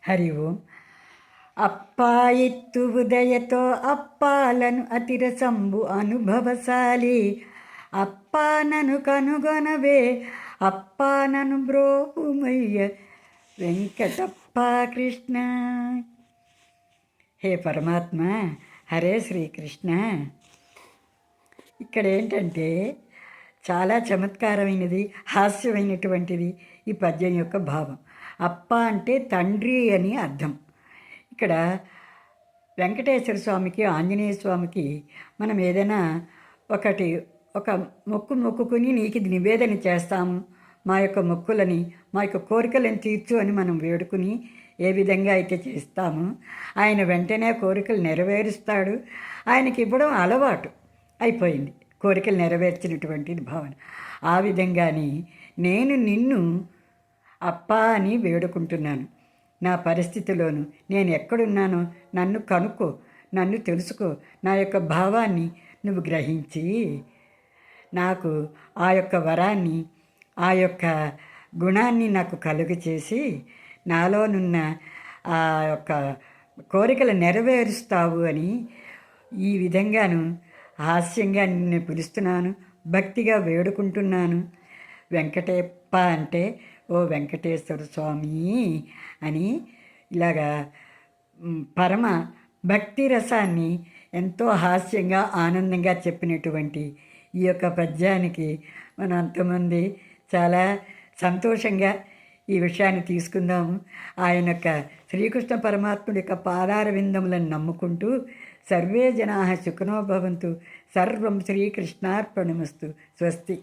హరి ఓం. అప్పాయిత్తు ఉదయతో అప్పాలను అతిరసంబు అనుభవశాలి అప్పానను కనుగొనవే అప్పానను బ్రోపుమయ్య వెంకటప్ప కృష్ణ. హే పరమాత్మ, హరే శ్రీకృష్ణ. ఇక్కడ ఏంటంటే చాలా చమత్కారమైనది, హాస్యమైనటువంటిది ఈ పద్యం యొక్క భావం. అప్ప అంటే తండ్రి అని అర్థం. ఇక్కడ వెంకటేశ్వర స్వామికి, ఆంజనేయ స్వామికి మనం ఏదైనా ఒక మొక్కు మొక్కుకుని నీకు ఇది నివేదన చేస్తాము, మా యొక్క మొక్కులని, మా యొక్క కోరికలను తీర్చు అని మనం వేడుకుని ఏ విధంగా అయితే చేస్తామో ఆయన వెంటనే కోరికలు నెరవేరుస్తాడు. ఆయనకి ఇవ్వడం అలవాటు అయిపోయింది, కోరికలు నెరవేర్చినటువంటిది భావన. ఆ విధంగానే నేను నిన్ను అప్పా అని వేడుకుంటున్నాను. నా పరిస్థితిలోను నేను ఎక్కడున్నానో నన్ను కనుక్కో, నన్ను తెలుసుకో, నా యొక్క భావాన్ని నువ్వు గ్రహించి నాకు ఆ యొక్క వరాన్ని, ఆ యొక్క గుణాన్ని నాకు కలుగ చేసి నాలోనున్న ఆ యొక్క కోరికలు నెరవేరుస్తావు అని ఈ విధంగాను హాస్యంగా నిన్ను పిలుస్తున్నాను, భక్తిగా వేడుకుంటున్నాను. వెంకటేప్ప అంటే ఓ వెంకటేశ్వర స్వామి అని ఇలాగా పరమ భక్తి రసాన్ని ఎంతో హాస్యంగా ఆనందంగా చెప్పినటువంటి ఈ యొక్క పద్యానికి మనం అంతమంది చాలా సంతోషంగా ఈ విషయాన్ని తీసుకుందాము. ఆయన యొక్క శ్రీకృష్ణ పరమాత్ముడి యొక్క పాదార విందములను నమ్ముకుంటూ సర్వే జనా సుఖనో భవంతు, సర్వం శ్రీకృష్ణార్పణమస్తు. స్వస్తి.